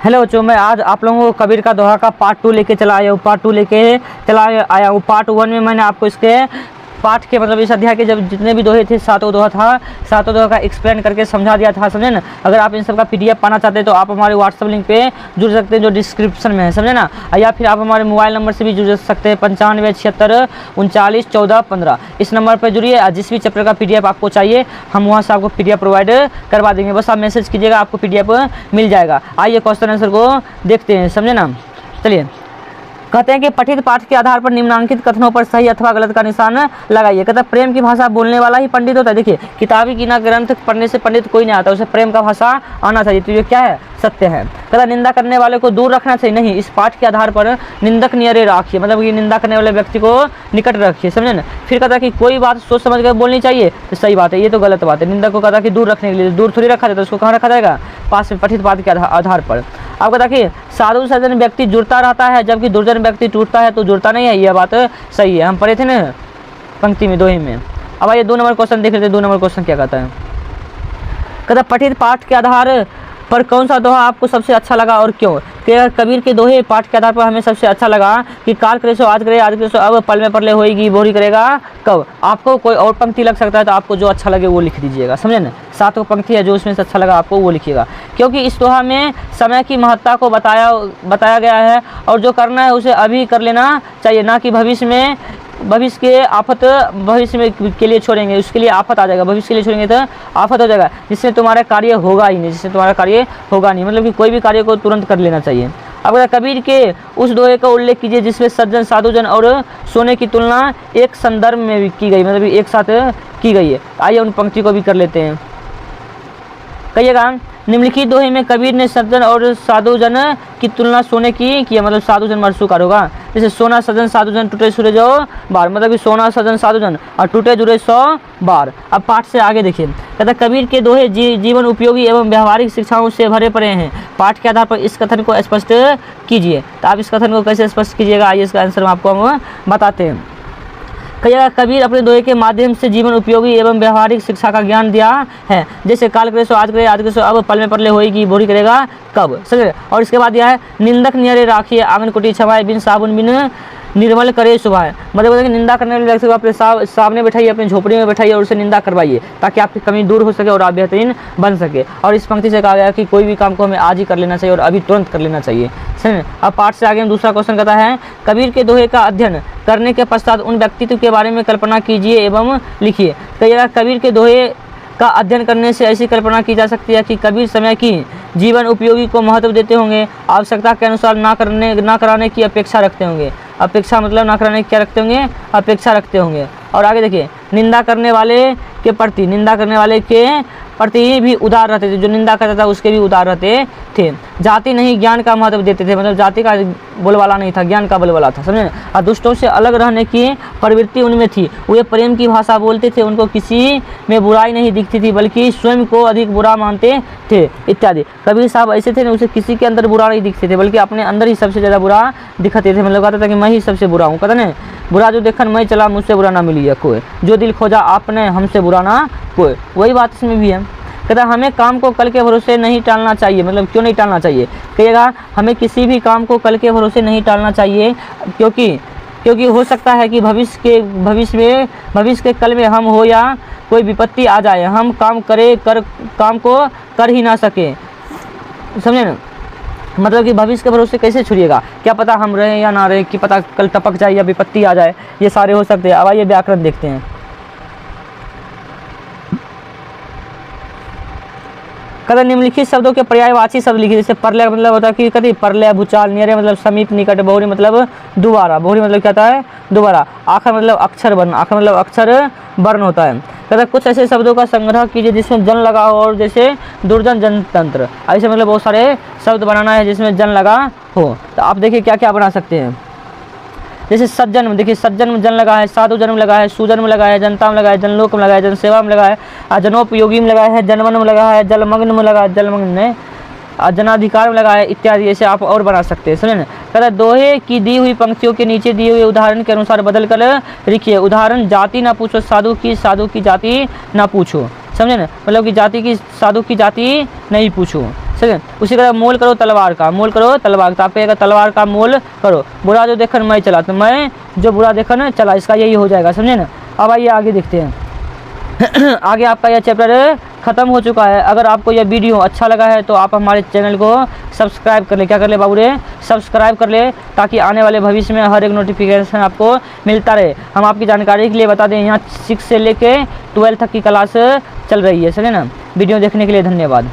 Hello बच्चों, मैं आज आप लोगों को कबीर का दोहा का पार्ट 2 लेके चला आया हूँ। आया हूँ। पार्ट 1 में मैंने आपको इसके पाठ के मतलब इस अध्याय के जब जितने भी दोहे थे, सातों दोहा था, सातों दोहा का एक्सप्लेन करके समझा दिया था, समझे ना। अगर आप इन सब का PDF पाना चाहते हैं तो आप हमारे व्हाट्सअप लिंक पे जुड़ सकते हैं जो डिस्क्रिप्शन में है, समझे ना। या फिर आप हमारे मोबाइल नंबर से भी जुड़ सकते हैं 95 76 39 14 15। इस नंबर पर जुड़िए। जिस भी चैप्टर का PDF आपको चाहिए हम वहाँ से आपको PDF प्रोवाइड करवा देंगे। बस आप मैसेज कीजिएगा, आपको PDF मिल जाएगा। आइए क्वेश्चन आंसर को देखते हैं, समझे ना। चलिए, कहते हैं कि पठित पाठ के आधार पर निम्नलिखित कथनों पर सही अथवा गलत का निशान लगाइए। कहता है प्रेम की भाषा बोलने वाला ही पंडित होता है। देखिए, किताबी कीना ग्रंथ पढ़ने से पंडित कोई नहीं आता, उसे प्रेम का भाषा आना चाहिए। तो ये क्या है? सत्य है। कहता निंदा करने वाले को दूर रखना चाहिए। नहीं, इस पाठ के आधार पर निंदक नियरे राखिए, मतलब कि निंदा करने वाले व्यक्ति को निकट रखिए, समझे ना। फिर कहता कि कोई बात सोच समझ कर बोलनी चाहिए, तो सही बात है, ये तो गलत बात है। निंदक को कहता कि दूर रखने के लिए, दूर थोड़ी रखा जाता है, उसको कहाँ रखा जाएगा? पास में, पठित पाठ के आधार पर। अब कहता कि साधु सज्जन व्यक्ति जुड़ता रहता है जबकि दुर्जन व्यक्ति टूटता है तो जुड़ता नहीं है। यह बात सही है, हम पढ़े थे ना पंक्ति में, दोहे में। अब आइए 2 नंबर क्वेश्चन देख लेते हैं। 2 नंबर क्वेश्चन क्या कहता है? कहता पठित पाठ के आधार पर कौन सा दोहा आपको सबसे अच्छा लगा और क्यों? कि कबीर के दोहे पाठ के आधार पर हमें सबसे अच्छा लगा कि काल करे सो आज करे, आज करे सो अब, पल में परले होएगी, बोरी करेगा कब। आपको कोई और पंक्ति लग सकता है तो आपको जो अच्छा लगे वो लिख दीजिएगा, समझे ना। 7 पंक्ति है, जो उसमें से अच्छा लगा आपको वो लिखिएगा। क्योंकि इस दोहा में समय की महत्ता को बताया गया है और जो करना है उसे अभी कर लेना चाहिए, ना कि भविष्य के आफत भविष्य में के लिए छोड़ेंगे, उसके लिए आफत आ जाएगा। भविष्य के लिए छोड़ेंगे तो आफत हो जाएगा, जिससे तुम्हारा कार्य होगा ही नहीं, मतलब कि कोई भी कार्य को तुरंत कर लेना चाहिए। अब कबीर के उस दोहे का उल्लेख कीजिए जिसमें सज्जन साधुजन और सोने की तुलना एक संदर्भ में भी की गई, मतलब एक साथ की गई है। आइए उन पंक्ति को भी कर लेते हैं। कहिएगा, निम्नलिखित दोहे में कबीर ने सज्जन और साधुजन की तुलना सोने की किया, मतलब साधुजन मरसूकार होगा। जैसे सोना सज्जन साधुजन टूटे सूर्य जो बार, मतलब कि सोना सज्जन साधुजन और टूटे जुड़े 100 बार। अब पाठ से आगे देखिए, कहता कबीर के दोहे जीवन उपयोगी एवं व्यवहारिक शिक्षाओं से भरे पड़े हैं। पाठ के आधार पर इस कथन को स्पष्ट कीजिए। तो आप इस कथन को कैसे स्पष्ट कीजिएगा, आइए इसका आंसर आपको हम बताते हैं। कहिएगा, कबीर अपने दोहे के माध्यम से जीवन उपयोगी एवं व्यवहारिक शिक्षा का ज्ञान दिया है। जैसे काल करे सो आज करे, आज करे सो अब, पल में परले होएगी, बोरी करेगा कब, समझे। और इसके बाद यह है, निंदक नियरे राखिए, आंगन कुटी छवाए, बिन साबुन बिन निर्मल करे सुबह। मतलब कि निंदा करने वाले व्यक्ति को अपने सामने बैठाइए, अपनी झोपड़ी में बैठाइए और उससे निंदा करवाइए, ताकि आपकी कमी दूर हो सके और आप बेहतरीन बन सके। और इस पंक्ति से कहा गया कि कोई भी काम को हमें आज ही कर लेना चाहिए और अभी तुरंत कर लेना चाहिए, समझे। अब पाठ से आगे हम दूसरा क्वेश्चन कहता है, कबीर के दोहे का अध्ययन करने के पश्चात उन व्यक्तित्व के बारे में कल्पना कीजिए एवं लिखिए। कहिएगा, कबीर के दोहे का अध्ययन करने से ऐसी कल्पना की जा सकती है कि कबीर समय की जीवन उपयोगी को महत्व देते होंगे, आवश्यकता के अनुसार ना कराने की अपेक्षा रखते होंगे। अपेक्षा मतलब ना कराने की क्या रखते होंगे? अपेक्षा रखते होंगे। और आगे देखिए, निंदा करने वाले के प्रति भी उदार रहते थे, जो निंदा करता था उसके भी उदार रहते थे। जाति नहीं ज्ञान का महत्व देते थे, मतलब जाति का बोलवाला नहीं था, ज्ञान का बोलवाला था, समझे। और दुष्टों से अलग रहने की प्रवृत्ति उनमें थी। वे प्रेम की भाषा बोलते थे, उनको किसी में बुराई नहीं दिखती थी बल्कि स्वयं को अधिक बुरा मानते थे, इत्यादि। कबीर साहब ऐसे थे ना, उसे किसी के अंदर बुरा नहीं दिखते थे बल्कि अपने अंदर ही सबसे ज़्यादा बुरा दिखाते थे। मतलब कहता था कि मैं ही सबसे बुरा हूँ, कहता ना, बुरा जो देखन मैं चला, मुझसे बुरा ना मिली है कोई, जो दिल खोजा आपने हमसे बुरा ना कोई। वही बात इसमें भी है। कहता हमें काम को कल के भरोसे नहीं टालना चाहिए। मतलब क्यों नहीं टालना चाहिए? कहिएगा, हमें किसी भी काम को कल के भरोसे नहीं टालना चाहिए, क्योंकि हो सकता है कि भविष्य के कल में हम हो या कोई विपत्ति आ जाए, हम काम को कर ही ना सके, समझे ना। मतलब कि भविष्य के भरोसे कैसे छोड़िएगा? क्या पता हम रहें या ना रहें, कि पता कल टपक जाए या विपत्ति आ जाए, ये सारे हो सकते हैं। अब आइए व्याकरण देखते हैं। कहते निम्नलिखित शब्दों के पर्यायवाची शब्द लिखिए। जैसे परलय मतलब होता है कि कभी परलय, भूचाल, नियरे मतलब समीप, निकट, बहुरी मतलब दोबारा, बहुरी मतलब क्या होता है? दोबारा। आखर मतलब अक्षर वर्ण, आखर मतलब अक्षर वर्ण होता है। कहते कुछ ऐसे शब्दों का संग्रह कीजिए जिसमें जन लगा हो, और जैसे दुर्जन, जनतंत्र, ऐसे मतलब बहुत सारे शब्द बनाना है जिसमें जन लगा हो। तो आप देखिए क्या क्या बना सकते हैं। जैसे सज्जन, देखिए सज्जन में जन लगा है, साधु जन्म लगा है, सुजन्म लगा है, जनता में लगा है, जनलोक में लगा है, जनसेवा में लगा है, जनोपयोगी में लगा है, जनमन में लगा है, जलमग्न में लगा है, जलमग्न में, जनाधिकार में लगा है, इत्यादि। ऐसे आप और बना सकते हैं, समझे ना। कहता दोहे की दी हुई पंक्तियों के नीचे दिए हुए उदाहरण के अनुसार बदल कर लिखिए। उदाहरण, जाति ना पूछो साधु की जाति ना पूछो, समझे ना। मतलब कि साधु की जाति नहीं पूछो। समझे। उसी तरह मोल करो तलवार का, मोल करो तलवार का, आपको तलवार का मोल करो। बुरा जो देखन मैं चला, तो मैं जो बुरा देखन चला, इसका यही हो जाएगा, समझे ना। अब आइए आगे देखते हैं। आगे आपका यह चैप्टर ख़त्म हो चुका है। अगर आपको यह वीडियो अच्छा लगा है तो आप हमारे चैनल को सब्सक्राइब कर ले। क्या कर ले बाबू रे, सब्सक्राइब कर ले, ताकि आने वाले भविष्य में हर एक नोटिफिकेशन आपको मिलता रहे। हम आपकी जानकारी के लिए बता दें, यहाँ 6 से लेके 12 तक की क्लास चल रही है, समझे ना। वीडियो देखने के लिए धन्यवाद।